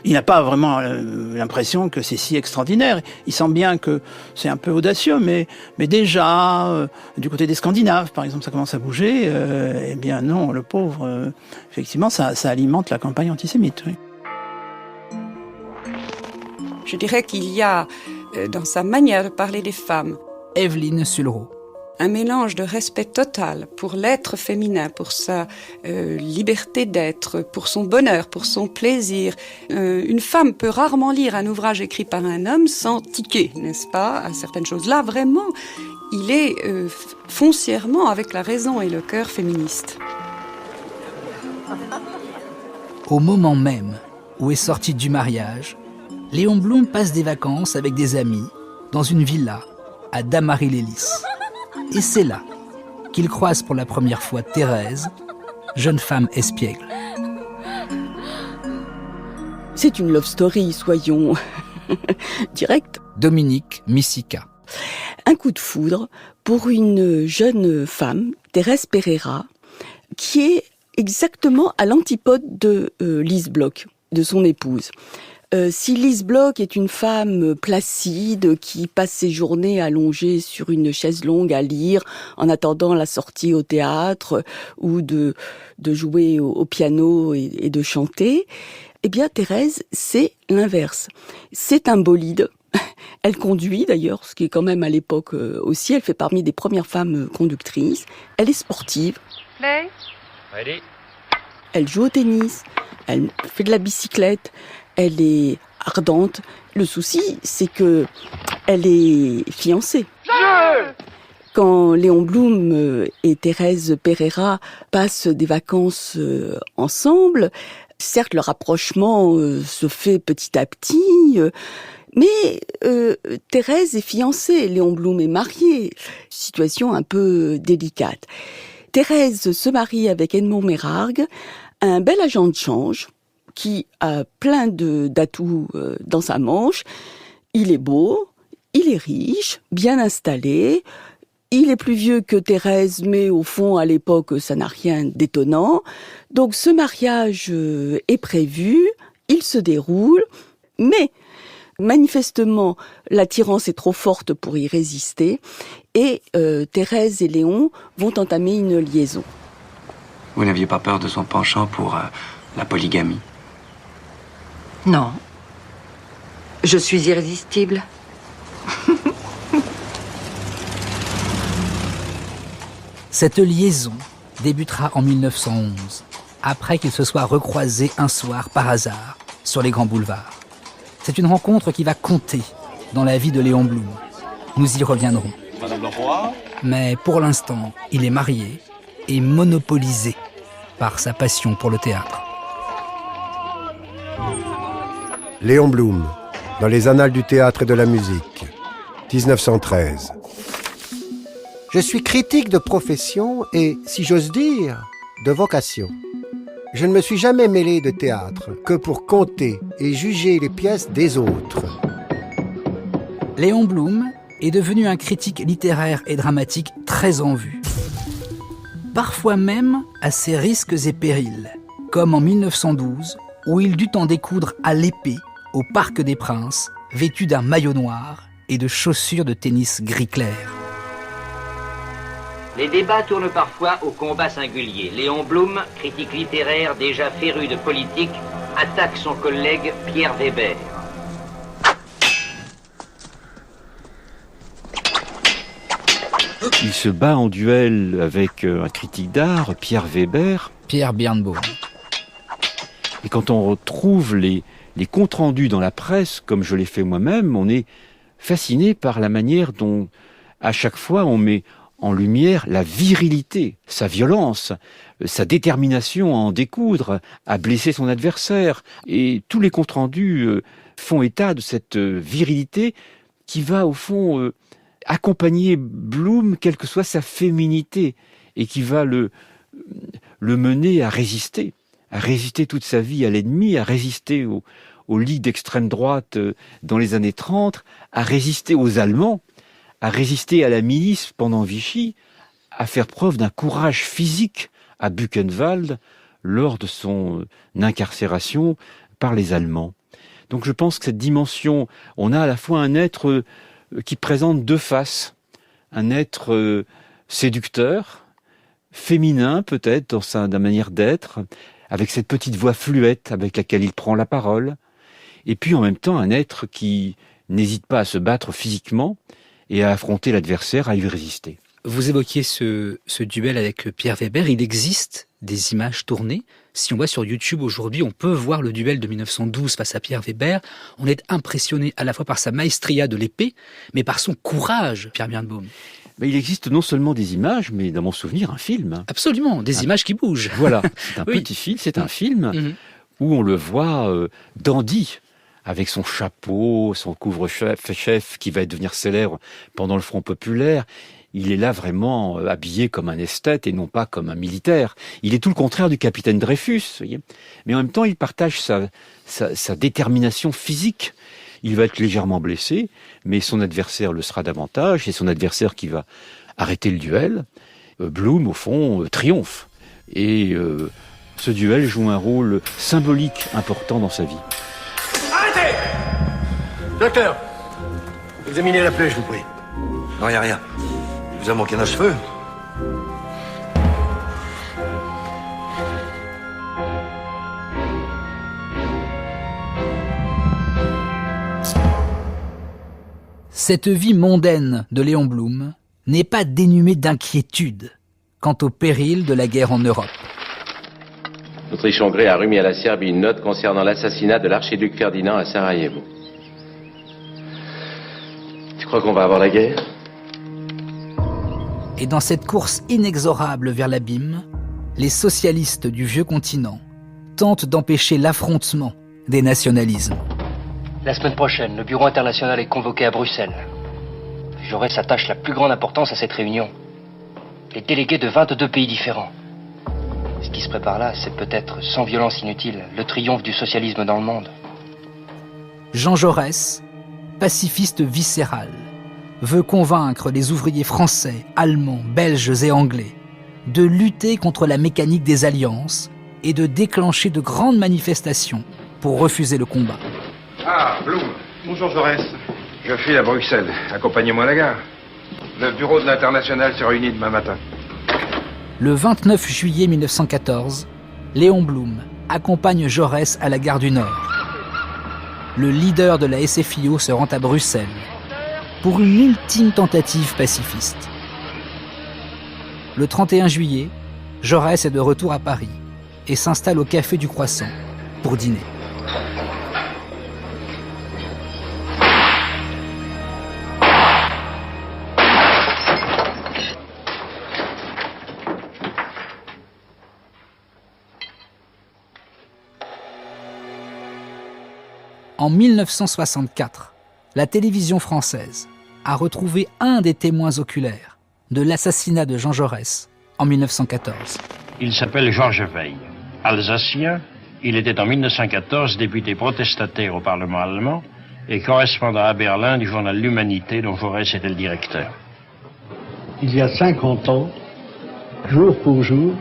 K: Il n'a pas vraiment l'impression que c'est si extraordinaire. Il sent bien que c'est un peu audacieux, mais déjà, du côté des Scandinaves, par exemple, ça commence à bouger. Eh bien non, le pauvre, effectivement, ça alimente la campagne antisémite, oui.
L: Je dirais qu'il y a, dans sa manière de parler des femmes,
B: Evelyne Sulro,
L: un mélange de respect total pour l'être féminin, pour sa liberté d'être, pour son bonheur, pour son plaisir. Une femme peut rarement lire un ouvrage écrit par un homme sans tiquer, n'est-ce pas, à certaines choses. Là, vraiment, il est foncièrement avec la raison et le cœur féministe.
B: Au moment même où est sorti du mariage, Léon Blum passe des vacances avec des amis dans une villa à Damary-les-Lys. Et c'est là qu'il croise pour la première fois Thérèse, jeune femme espiègle.
M: C'est une love story, soyons directs.
B: Dominique Missika.
M: Un coup de foudre pour une jeune femme, Thérèse Pereira, qui est exactement à l'antipode de Lise Bloch, de son épouse. Si Lise Bloch est une femme placide qui passe ses journées allongée sur une chaise longue à lire en attendant la sortie au théâtre ou de jouer au piano et de chanter, eh bien Thérèse, c'est l'inverse. C'est un bolide. Elle conduit d'ailleurs, ce qui est quand même à l'époque aussi, elle fait parmi des premières femmes conductrices. Elle est sportive.
J: Play. Ready.
M: Elle joue au tennis, elle fait de la bicyclette. Elle est ardente. Le souci, c'est que elle est fiancée. Quand Léon Blum et Thérèse Pereira passent des vacances ensemble, certes, le rapprochement se fait petit à petit, mais Thérèse est fiancée, Léon Blum est marié. Situation un peu délicate. Thérèse se marie avec Edmond Mérargue, un bel agent de change, qui a plein d'atouts dans sa manche. Il est beau, il est riche, bien installé, il est plus vieux que Thérèse, mais au fond, à l'époque, ça n'a rien d'étonnant. Donc ce mariage est prévu, il se déroule, mais manifestement, l'attirance est trop forte pour y résister, et Thérèse et Léon vont entamer une liaison.
N: Vous n'aviez pas peur de son penchant pour la polygamie ?
J: Non. Je suis irrésistible.
B: Cette liaison débutera en 1911, après qu'ils se soient recroisés un soir par hasard sur les grands boulevards. C'est une rencontre qui va compter dans la vie de Léon Blum. Nous y reviendrons.
I: Madame le roi.
B: Mais pour l'instant, il est marié et monopolisé par sa passion pour le théâtre.
U: Léon Blum, dans les annales du théâtre et de la musique, 1913. Je suis critique de profession et, si j'ose dire, de vocation. Je ne me suis jamais mêlé de théâtre que pour compter et juger les pièces des autres.
B: Léon Blum est devenu un critique littéraire et dramatique très en vue. Parfois même à ses risques et périls, comme en 1912, où il dut en découdre à l'épée au Parc des Princes, vêtu d'un maillot noir et de chaussures de tennis gris clair.
P: Les débats tournent parfois au combat singulier. Léon Blum, critique littéraire déjà féru de politique, attaque son collègue Pierre Weber.
O: Il se bat en duel avec un critique d'art, Pierre Weber.
B: Pierre Birnbaum.
O: Et quand on retrouve les comptes rendus dans la presse, comme je l'ai fait moi-même, on est fasciné par la manière dont, à chaque fois, on met en lumière la virilité, sa violence, sa détermination à en découdre, à blesser son adversaire. Et tous les comptes rendus font état de cette virilité qui va, au fond, accompagner Blum, quelle que soit sa féminité, et qui va le mener à résister toute sa vie à l'ennemi, à résister aux ligues d'extrême droite dans les années 30, à résister aux Allemands, à résister à la milice pendant Vichy, à faire preuve d'un courage physique à Buchenwald lors de son incarcération par les Allemands. Donc je pense que cette dimension, on a à la fois un être qui présente deux faces, un être séducteur, féminin peut-être dans sa manière d'être, avec cette petite voix fluette avec laquelle il prend la parole, et puis en même temps un être qui n'hésite pas à se battre physiquement et à affronter l'adversaire, à lui résister.
B: Vous évoquiez ce duel avec Pierre Weber, il existe des images tournées. Si on va sur YouTube aujourd'hui, on peut voir le duel de 1912 face à Pierre Weber. On est impressionné à la fois par sa maestria de l'épée, mais par son courage, Pierre Birnbaum.
O: Mais il existe non seulement des images, mais dans mon souvenir, un film.
B: Absolument, des images qui bougent.
O: Voilà, c'est un petit film, c'est un film où on le voit dandy, avec son chapeau, son couvre-chef qui va devenir célèbre pendant le Front populaire. Il est là vraiment habillé comme un esthète et non pas comme un militaire. Il est tout le contraire du capitaine Dreyfus, voyez. Mais en même temps, il partage sa détermination physique. Il va être légèrement blessé, mais son adversaire le sera davantage. C'est son adversaire qui va arrêter le duel. Blum, au fond, triomphe. Et ce duel joue un rôle symbolique important dans sa vie.
I: Arrêtez! Docteur, examinez la plaie, je vous prie. Non, y a rien. Il vous a manqué un cheveu.
B: Cette vie mondaine de Léon Blum n'est pas dénuée d'inquiétude quant au péril de la guerre en Europe.
R: L'Autriche-Hongrie a remis à la Serbie une note concernant l'assassinat de l'archiduc Ferdinand à Sarajevo. Tu crois qu'on va avoir la guerre?
B: Et dans cette course inexorable vers l'abîme, les socialistes du vieux continent tentent d'empêcher l'affrontement des nationalismes.
X: La semaine prochaine, le Bureau international est convoqué à Bruxelles. Jaurès attache la plus grande importance à cette réunion. Les délégués de 22 pays différents. Ce qui se prépare là, c'est peut-être, sans violence inutile, le triomphe du socialisme dans le monde.
B: Jean Jaurès, pacifiste viscéral, veut convaincre les ouvriers français, allemands, belges et anglais de lutter contre la mécanique des alliances et de déclencher de grandes manifestations pour refuser le combat.
C: Ah, Blum. Bonjour Jaurès. Je file à Bruxelles. Accompagnez-moi à la gare. Le bureau de l'International se réunit demain matin.
B: Le 29 juillet 1914, Léon Blum accompagne Jaurès à la gare du Nord. Le leader de la SFIO se rend à Bruxelles pour une ultime tentative pacifiste. Le 31 juillet, Jaurès est de retour à Paris et s'installe au Café du Croissant pour dîner. En 1964, la télévision française a retrouvé un des témoins oculaires de l'assassinat de Jean Jaurès en 1914.
E: Il s'appelle Georges Veil. Alsacien, il était en 1914 député protestataire au Parlement allemand et correspondant à Berlin du journal L'Humanité dont Jaurès était le directeur.
S: Il y a 50 ans, jour pour jour,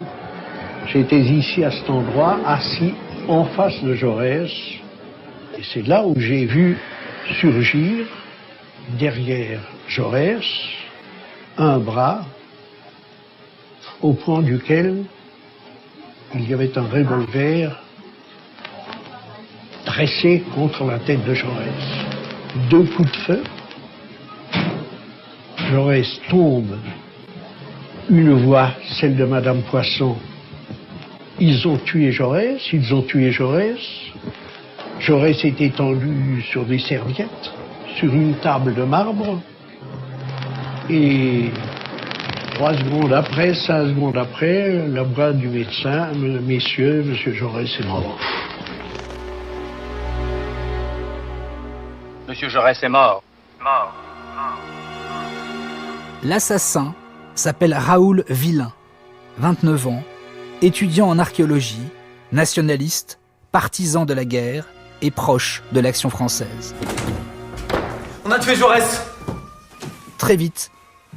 S: j'étais ici à cet endroit, assis en face de Jaurès, et c'est là où j'ai vu surgir, derrière Jaurès, un bras au point duquel il y avait un revolver dressé contre la tête de Jaurès. 2 coups de feu. Jaurès tombe. Une voix, celle de Madame Poisson. Ils ont tué Jaurès, ils ont tué Jaurès. Jaurès est étendu sur des serviettes, sur une table de marbre. Et 3 secondes après, 5 secondes après, la voix du médecin, messieurs, monsieur Jaurès est mort.
X: Monsieur Jaurès est mort. Mort.
B: L'assassin s'appelle Raoul Villain, 29 ans, étudiant en archéologie, nationaliste, partisan de la guerre et proche de l'Action française.
I: On a tué Jaurès.
B: Très vite,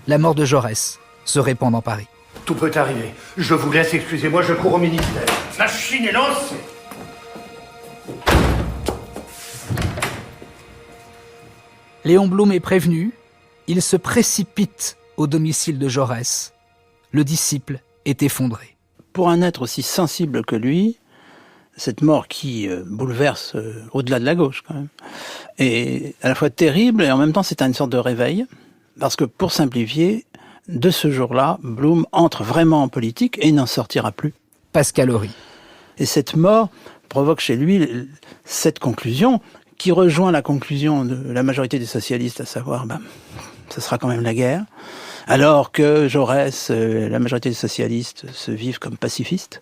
B: la mort de Jaurès se répand dans Paris.
I: Tout peut arriver. Je vous laisse, excusez-moi, je cours au ministère. La Chine est lancée.
B: Léon Blum est prévenu, il se précipite au domicile de Jaurès. Le disciple est effondré.
K: Pour un être aussi sensible que lui, cette mort qui bouleverse au-delà de la gauche quand même, est à la fois terrible et en même temps c'est une sorte de réveil. Parce que pour simplifier, de ce jour-là, Blum entre vraiment en politique et n'en sortira plus.
B: Pascal Horry.
K: Et cette mort provoque chez lui cette conclusion qui rejoint la conclusion de la majorité des socialistes, à savoir, ce sera quand même la guerre. Alors que Jaurès, la majorité des socialistes se vivent comme pacifistes,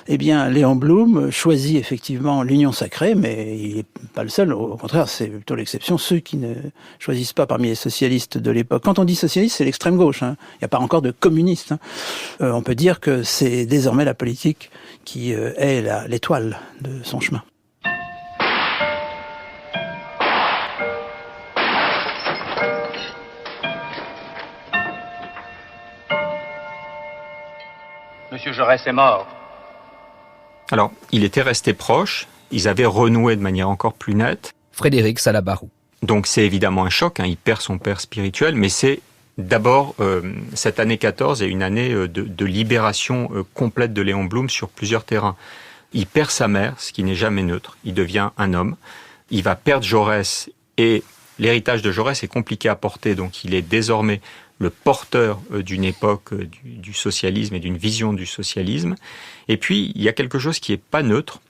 K: eh bien, Léon Blum choisit effectivement l'union sacrée, mais il n'est pas le seul. Au contraire, c'est plutôt l'exception. Ceux qui ne choisissent pas parmi les socialistes de l'époque. Quand on dit socialiste, c'est l'extrême gauche. Il n'y a pas encore de communistes. On peut dire que c'est désormais la politique qui est l'étoile de son chemin.
X: Monsieur Jaurès est mort.
Q: Alors, il était resté proche, ils avaient renoué de manière encore plus nette.
B: Frédéric Salabarou.
Q: Donc c'est évidemment un choc, il perd son père spirituel, mais c'est d'abord, cette année 14 est une année de libération complète de Léon Blum sur plusieurs terrains. Il perd sa mère, ce qui n'est jamais neutre, il devient un homme. Il va perdre Jaurès, et l'héritage de Jaurès est compliqué à porter, donc il est désormais le porteur d'une époque du socialisme et d'une vision du socialisme. Et puis, il y a quelque chose qui n'est pas neutre.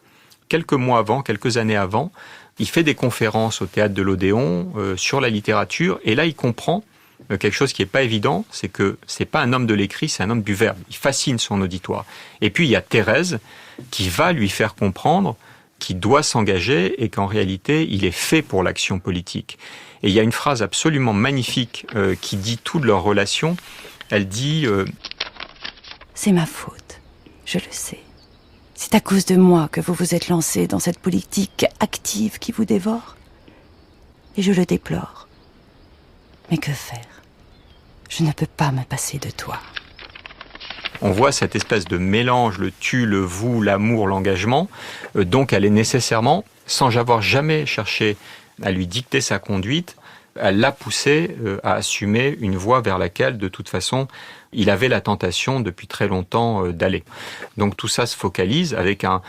Q: Quelques mois avant, quelques années avant, il fait des conférences au Théâtre de l'Odéon sur la littérature. Et là, il comprend quelque chose qui n'est pas évident, c'est que c'est pas un homme de l'écrit, c'est un homme du verbe. Il fascine son auditoire. Et puis, il y a Thérèse qui va lui faire comprendre qu'il doit s'engager et qu'en réalité, il est fait pour l'action politique. Et il y a une phrase absolument magnifique qui dit tout de leur relation. Elle dit
T: c'est ma faute, je le sais. C'est à cause de moi que vous vous êtes lancé dans cette politique active qui vous dévore. Et je le déplore. Mais que faire? Je ne peux pas me passer de toi.
Q: On voit cette espèce de mélange, le tu, le vous, l'amour, l'engagement. Donc elle est nécessairement, sans avoir jamais cherché à lui dicter sa conduite, à l'a poussé à assumer une voie vers laquelle, de toute façon, il avait la tentation depuis très longtemps d'aller. Donc tout ça se focalise avec un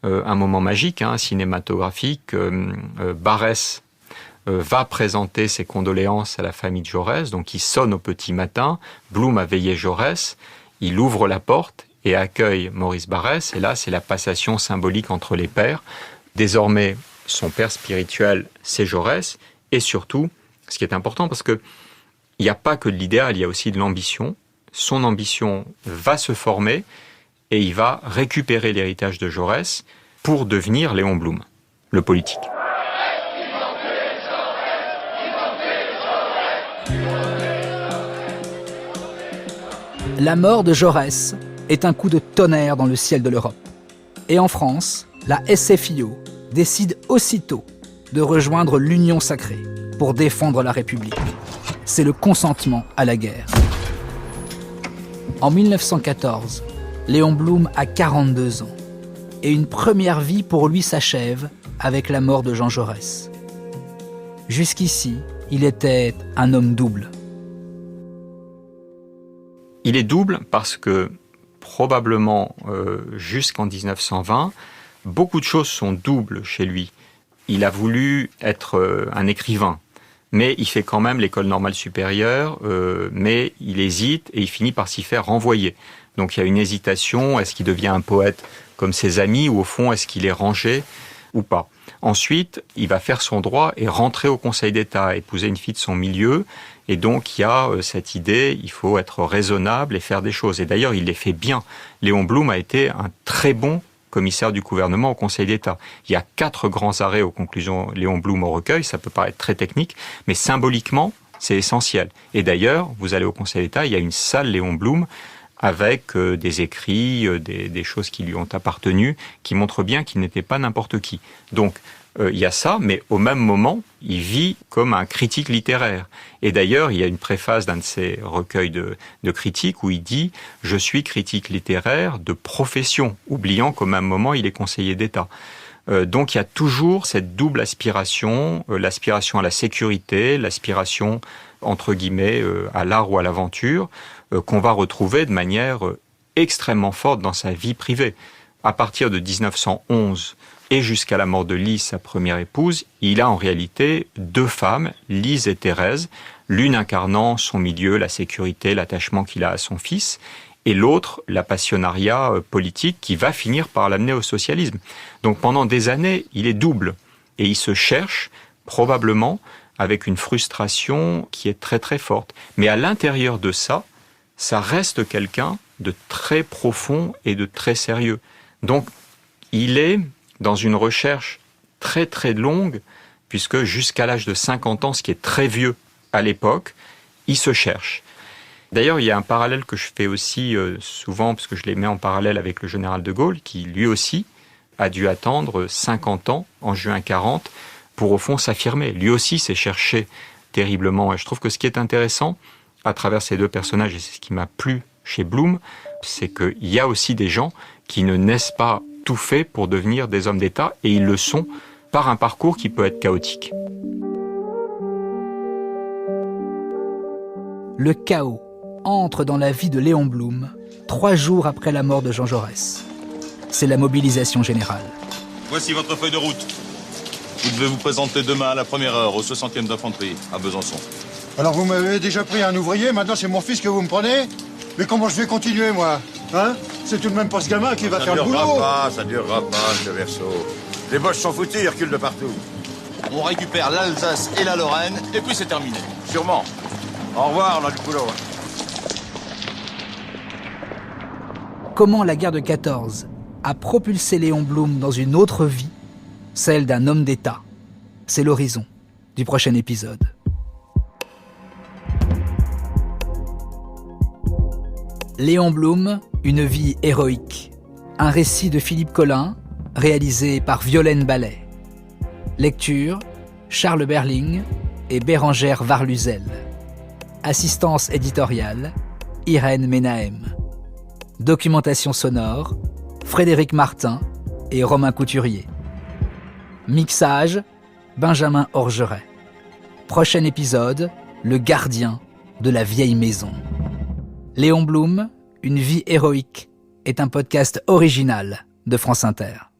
Q: moment magique, cinématographique. Barrès va présenter ses condoléances à la famille de Jaurès, donc il sonne au petit matin, Blum a veillé Jaurès, il ouvre la porte et accueille Maurice Barrès, et là c'est la passation symbolique entre les pères. Désormais, son père spirituel, c'est Jaurès, et surtout, ce qui est important, parce que il n'y a pas que de l'idéal, il y a aussi de l'ambition. Son ambition va se former, et il va récupérer l'héritage de Jaurès pour devenir Léon Blum, le politique.
B: La mort de Jaurès est un coup de tonnerre dans le ciel de l'Europe. Et en France, la SFIO décide aussitôt de rejoindre l'Union sacrée pour défendre la République. C'est le consentement à la guerre. En 1914, Léon Blum a 42 ans et une première vie pour lui s'achève avec la mort de Jean Jaurès. Jusqu'ici, il était un homme double.
Q: Il est double parce que probablement jusqu'en 1920, beaucoup de choses sont doubles chez lui. Il a voulu être un écrivain, mais il fait quand même l'école normale supérieure, mais il hésite et il finit par s'y faire renvoyer. Donc il y a une hésitation, est-ce qu'il devient un poète comme ses amis, ou au fond, est-ce qu'il est rangé ou pas? Ensuite, il va faire son droit et rentrer au Conseil d'État, épouser une fille de son milieu. Et donc, il y a cette idée, il faut être raisonnable et faire des choses. Et d'ailleurs, il les fait bien. Léon Blum a été un très bon commissaire du gouvernement au Conseil d'État. Il y a 4 grands arrêts aux conclusions Léon Blum au recueil. Ça peut paraître très technique, mais symboliquement, c'est essentiel. Et d'ailleurs, vous allez au Conseil d'État, il y a une salle Léon Blum avec des écrits, des choses qui lui ont appartenu, qui montrent bien qu'il n'était pas n'importe qui. Donc, il y a ça, mais au même moment, il vit comme un critique littéraire. Et d'ailleurs, il y a une préface d'un de ses recueils de critiques où il dit « Je suis critique littéraire de profession », oubliant qu'au même moment, il est conseiller d'État. Donc, il y a toujours cette double aspiration, l'aspiration à la sécurité, l'aspiration, entre guillemets, à l'art ou à l'aventure, qu'on va retrouver de manière extrêmement forte dans sa vie privée. À partir de 1911 et jusqu'à la mort de Lise, sa première épouse, il a en réalité 2 femmes, Lise et Thérèse, l'une incarnant son milieu, la sécurité, l'attachement qu'il a à son fils, et l'autre, la passionnariat politique qui va finir par l'amener au socialisme. Donc pendant des années, il est double, et il se cherche probablement avec une frustration qui est très très forte. Mais à l'intérieur de ça, ça reste quelqu'un de très profond et de très sérieux. Donc, il est dans une recherche très très longue, puisque jusqu'à l'âge de 50 ans, ce qui est très vieux à l'époque, il se cherche. D'ailleurs, il y a un parallèle que je fais aussi souvent, parce que je les mets en parallèle avec le général de Gaulle, qui lui aussi a dû attendre 50 ans, en juin 40, pour au fond s'affirmer. Lui aussi s'est cherché terriblement. Et je trouve que ce qui est intéressant, à travers ces 2 personnages, et c'est ce qui m'a plu chez Blum, c'est qu'il y a aussi des gens qui ne naissent pas tout faits pour devenir des hommes d'État, et ils le sont par un parcours qui peut être chaotique.
B: Le chaos entre dans la vie de Léon Blum 3 jours après la mort de Jean Jaurès. C'est la mobilisation générale.
A: Voici votre feuille de route. Vous devez vous présenter demain à la 1re heure au 60e d'infanterie, à Besançon.
H: Alors vous m'avez déjà pris un ouvrier, maintenant c'est mon fils que vous me prenez? Mais comment je vais continuer, moi? Hein? C'est tout de même pas ce gamin qui va faire le boulot.
A: Ça durera pas, ce verso. Les Boches sont foutus, ils reculent de partout. On récupère l'Alsace et la Lorraine, et puis c'est terminé. Sûrement. Au revoir, on a du boulot.
B: Comment la guerre de 14 a propulsé Léon Blum dans une autre vie, celle d'un homme d'État? C'est l'horizon du prochain épisode. Léon Blum, une vie héroïque. Un récit de Philippe Collin, réalisé par Violaine Ballet. Lecture, Charles Berling et Bérangère Varluzel. Assistance éditoriale, Irène Menahem. Documentation sonore, Frédéric Martin et Romain Couturier. Mixage, Benjamin Orgeret. Prochain épisode, Le gardien de la vieille maison. Léon Blum, une vie héroïque, est un podcast original de France Inter.